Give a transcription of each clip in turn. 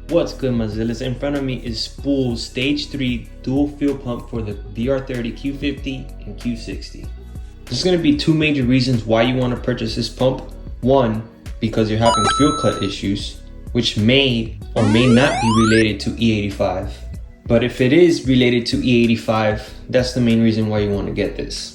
What's good, Mozillas? In front of me is Spool's Stage 3 dual fuel pump for the VR30 Q50 and Q60. There's going to be two major reasons why you want to purchase this pump. One, because you're having fuel cut issues, which may or may not be related to E85. But if it is related to E85, that's the main reason why you want to get this.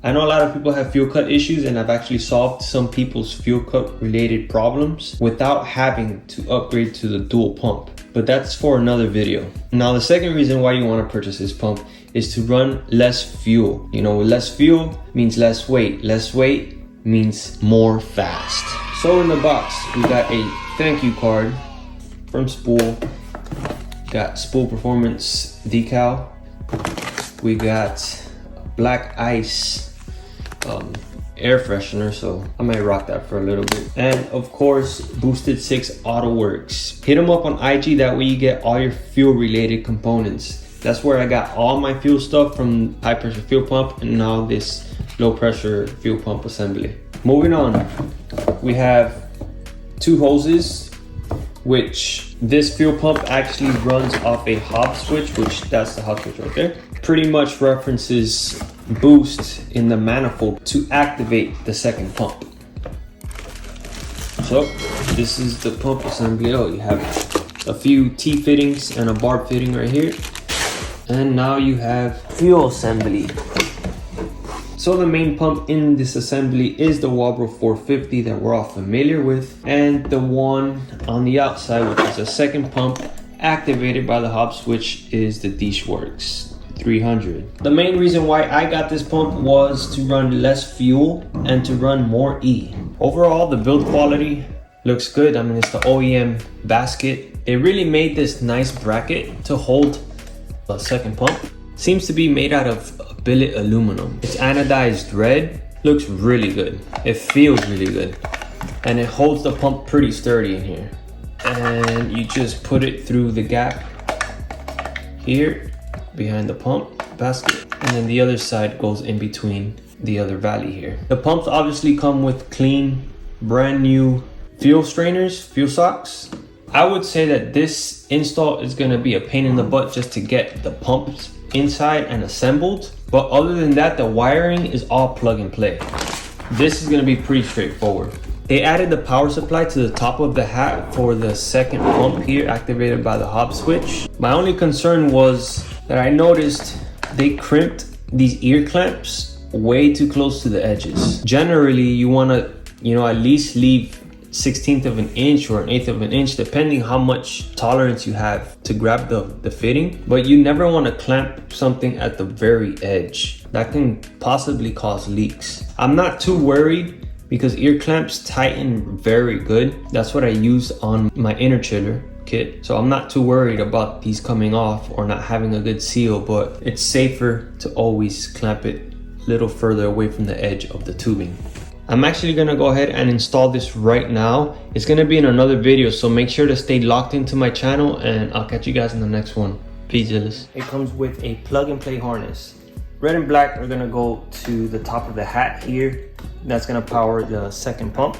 I know a lot of people have fuel cut issues, and I've actually solved some people's fuel cut related problems without having to upgrade to the dual pump. But that's for another video. Now, the second reason why you want to purchase this pump is to run less fuel. You know, less fuel means less weight. Less weight means more fast. So in the box, we got a thank you card from Spool. Got Spool Performance decal. We got black ice air freshener, so I might rock that for a little bit. And of course, Boosted 6 Auto Works. Hit them up on IG, that way you get all your fuel related components. That's where I got all my fuel stuff, from high pressure fuel pump and now this low pressure fuel pump assembly. Moving on, we have two hoses, which this fuel pump actually runs off a hop switch, which that's the hop switch right there. Pretty much references boost in the manifold to activate the second pump. So this is the pump assembly. Oh, you have a few T-fittings and a barb fitting right here. And now you have fuel assembly. So the main pump in this assembly is the Walbro 450 that we're all familiar with, and the one on the outside, which is a second pump activated by the hop switch, is the Works 300. The main reason why I got this pump was to run less fuel and to run more E. Overall, the build quality looks good. I mean, it's the OEM basket. It really made this nice bracket to hold the second pump. Seems to be made out of billet aluminum. It's anodized red. Looks really good. It feels really good. And it holds the pump pretty sturdy in here. And you just put it through the gap here behind the pump basket, and then the other side goes in between the other valley here. The pumps obviously come with clean, brand new fuel strainers, fuel socks. I would say that this install is gonna be a pain in the butt just to get the pumps inside and assembled, but other than that, the wiring is all plug and play. This is gonna be pretty straightforward. They added the power supply to the top of the hat for the second pump here, activated by the hop switch. My only concern was that I noticed they crimped these ear clamps way too close to the edges. Generally, you wanna, at least leave 1/16 of an inch or 1/8 of an inch, depending how much tolerance you have to grab the fitting. But you never wanna clamp something at the very edge. That can possibly cause leaks. I'm not too worried because ear clamps tighten very good. That's what I use on my inner chiller kit. So I'm not too worried about these coming off or not having a good seal, but it's safer to always clamp it a little further away from the edge of the tubing. I'm actually gonna go ahead and install this right now. It's gonna be in another video, so make sure to stay locked into my channel, and I'll catch you guys in the next one. Peace, Zillas. It comes with a plug and play harness. Red and black are gonna go to the top of the hat here. That's gonna power the second pump.